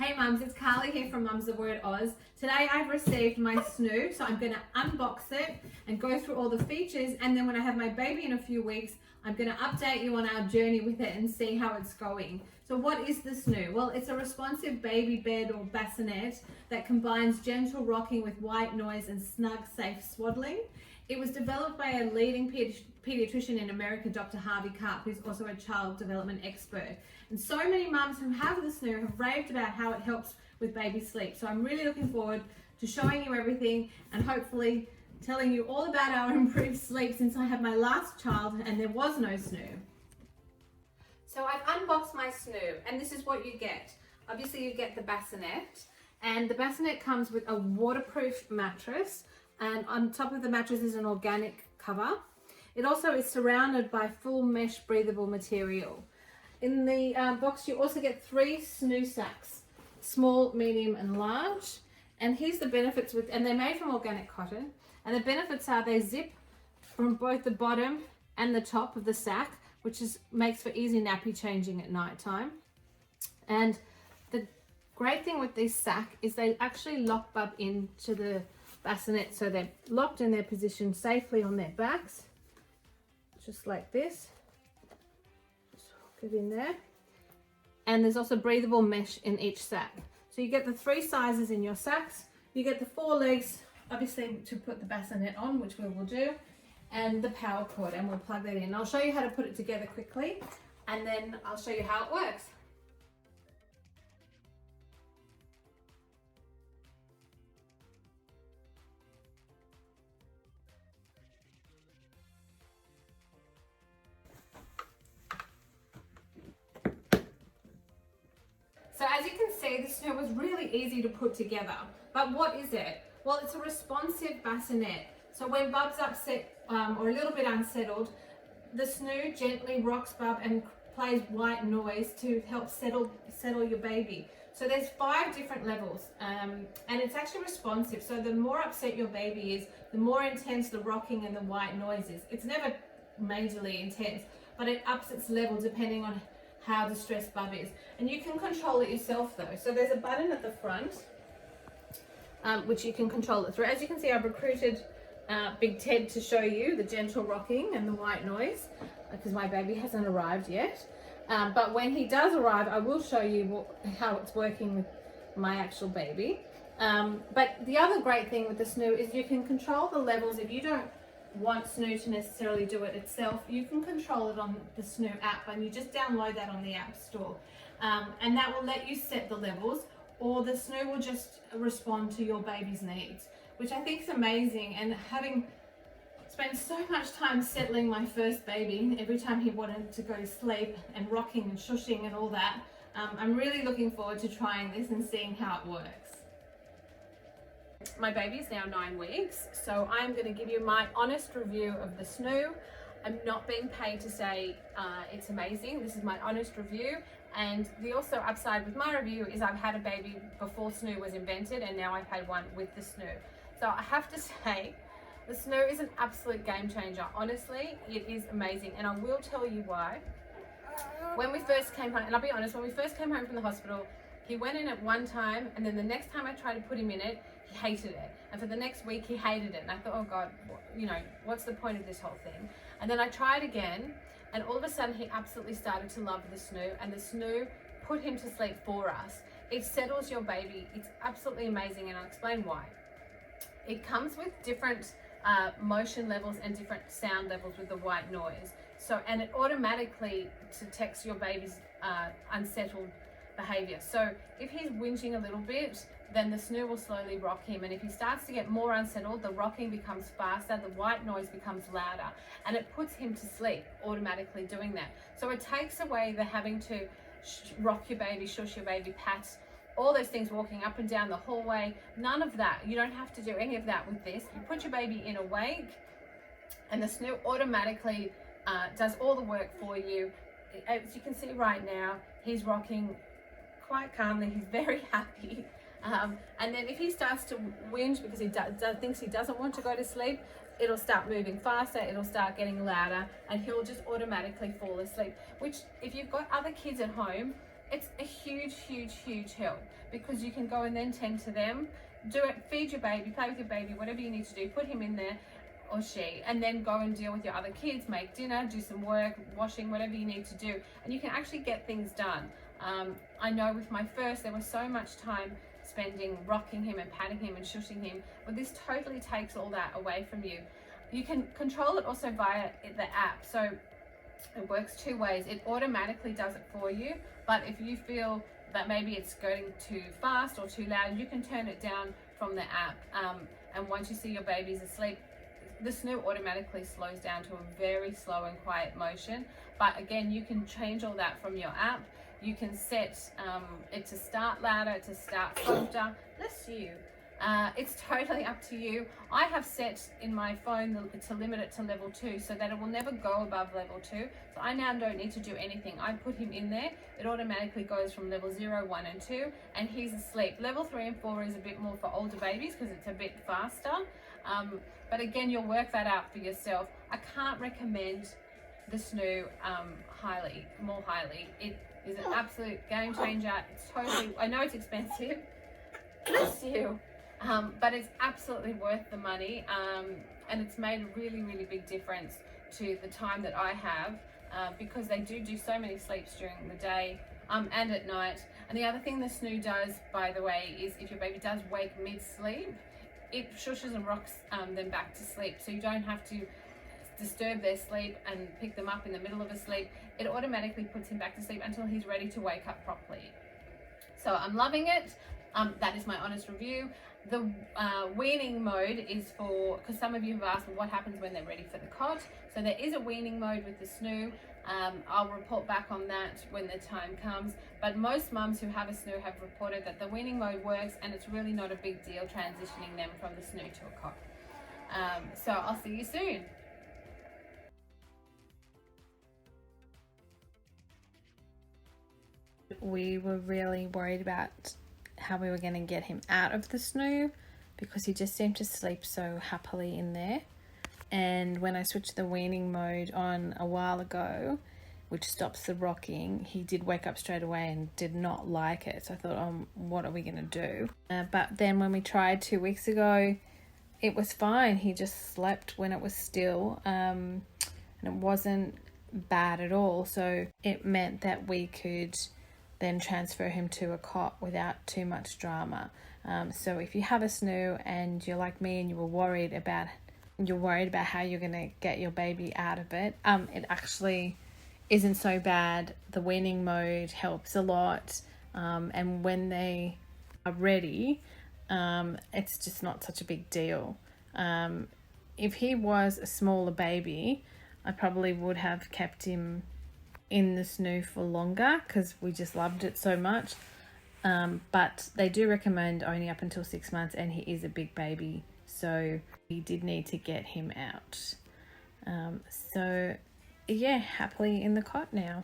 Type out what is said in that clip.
Hey mums, it's Carly here from Mums of Word Oz. Today I've received my SNOO, so I'm going to unbox it and go through all the features, and then when I have my baby in a few weeks, I'm going to update you on our journey with it and see how it's going. So what is the SNOO? Well, it's a responsive baby bed or bassinet that combines gentle rocking with white noise and snug, safe swaddling. It was developed by a leading pediatrician in America, Dr. Harvey Karp, who's also a child development expert. And so many mums who have the SNOO have raved about how it helps with baby sleep. So I'm really looking forward to showing you everything and hopefully telling you all about our improved sleep since I had my last child and there was no SNOO. So I've unboxed my SNOO and this is what you get. Obviously you get the bassinet, and the bassinet comes with a waterproof mattress, and on top of the mattress is an organic cover. It also is surrounded by full mesh breathable material. In the box you also get 3 SNOO sacks, small, medium and large. And here's the benefits and they're made from organic cotton. And the benefits are they zip from both the bottom and the top of the sack, which makes for easy nappy changing at night time. And the great thing with this sack is they actually lock bub into the bassinet, so they're locked in their position safely on their backs, just like this. Just hook it in there. And there's also breathable mesh in each sack. So you get the 3 sizes in your sacks. You get the 4 legs, obviously, to put the bassinet on, which we will do, and the power cord, and we'll plug that in. I'll show you how to put it together quickly, and then I'll show you how it works. So as you can see, the SNOO was really easy to put together. But what is it? Well, it's a responsive bassinet. So when Bub's upset or a little bit unsettled, the SNOO gently rocks Bub and plays white noise to help settle your baby. So there's 5 different levels, and it's actually responsive. So the more upset your baby is, the more intense the rocking and the white noise is. It's never majorly intense, but it ups its level depending on how distressed Bub is. And you can control it yourself though. So there's a button at the front, which you can control it through. As you can see, I've recruited Big Ted to show you the gentle rocking and the white noise, because my baby hasn't arrived yet. But when he does arrive, I will show you how it's working with my actual baby. But the other great thing with the SNOO is you can control the levels. If you don't want SNOO to necessarily do it itself, you can control it on the SNOO app, and you just download that on the App Store. And that will let you set the levels, or the SNOO will just respond to your baby's needs, which I think is amazing. And having spent so much time settling my first baby, every time he wanted to go to sleep, and rocking and shushing and all that, I'm really looking forward to trying this and seeing how it works. My baby is now 9 weeks, so I'm going to give you my honest review of the SNOO. I'm not being paid to say it's amazing. This is my honest review. And the also upside with my review is I've had a baby before SNOO was invented, and now I've had one with the SNOO. So I have to say, the SNOO is an absolute game changer. Honestly, it is amazing, and I will tell you why. When we first came home, and I'll be honest, when we first came home from the hospital, he went in at one time, and then the next time I tried to put him in it, he hated it. And for the next week, he hated it. And I thought, oh God, what's the point of this whole thing? And then I tried again, and all of a sudden, he absolutely started to love the SNOO, and the SNOO put him to sleep for us. It settles your baby. It's absolutely amazing, and I'll explain why. It comes with different motion levels and different sound levels with the white noise. So, and it automatically detects your baby's unsettled behavior. So if he's whinging a little bit, then the SNOO will slowly rock him, and if he starts to get more unsettled, the rocking becomes faster, the white noise becomes louder, and it puts him to sleep automatically doing that. So it takes away the having to rock your baby, shush your baby, pat, all those things, walking up and down the hallway. None of that. You don't have to do any of that with this. You put your baby in awake, and the SNOO automatically does all the work for you. As you can see right now, he's rocking quite calmly. He's very happy. And then if he starts to whinge because he thinks he doesn't want to go to sleep, it'll start moving faster, it'll start getting louder, and he'll just automatically fall asleep. Which, if you've got other kids at home, it's a huge help, because you can go and then tend to them, do it, feed your baby, play with your baby, whatever you need to do, put him in there or she, and then go and deal with your other kids, make dinner, do some work, washing, whatever you need to do, and you can actually get things done. I know with my first, there was so much time spending rocking him and patting him and shushing him, but this totally takes all that away from you. You can control it also via the app, so it works two ways. It automatically does it for you, but if you feel that maybe it's going too fast or too loud, you can turn it down from the app, and once you see your baby's asleep, the SNOO automatically slows down to a very slow and quiet motion. But again, you can change all that from your app. You can set it to start louder, to start softer. Bless you. It's totally up to you. I have set in my phone to limit it to level 2, so that it will never go above level 2. So I now don't need to do anything. I put him in there. It automatically goes from level 0, 1 and 2, and he's asleep. Level 3 and 4 is a bit more for older babies because it's a bit faster. But again, you'll work that out for yourself. I can't recommend the SNOO more highly. It is an absolute game changer. It's totally, I know it's expensive. Bless you. But it's absolutely worth the money, and it's made a really big difference to the time that I have, because they do so many sleeps during the day and at night. And the other thing the SNOO does, by the way, is if your baby does wake mid-sleep, it shushes and rocks them back to sleep, so you don't have to disturb their sleep and pick them up in the middle of a sleep. It automatically puts him back to sleep until he's ready to wake up properly. So I'm loving it. That is my honest review. The weaning mode is for, because some of you have asked what happens when they're ready for the cot. So there is a weaning mode with the SNOO. I'll report back on that when the time comes. But most mums who have a SNOO have reported that the weaning mode works, and it's really not a big deal transitioning them from the SNOO to a cot. So I'll see you soon. We were really worried about how we were going to get him out of the SNOO, because he just seemed to sleep so happily in there. And when I switched the weaning mode on a while ago, which stops the rocking, he did wake up straight away and did not like it. So I thought, what are we going to do? But then when we tried 2 weeks ago, it was fine. He just slept when it was still, and it wasn't bad at all. So it meant that we could then transfer him to a cot without too much drama. So if you have a SNOO and you're like me and you're worried about how you're going to get your baby out of it, it actually isn't so bad. The weaning mode helps a lot, and when they are ready, it's just not such a big deal. If he was a smaller baby, I probably would have kept him in the SNOO for longer because we just loved it so much. But they do recommend only up until 6 months, and he is a big baby, so we did need to get him out. So yeah, happily in the cot now.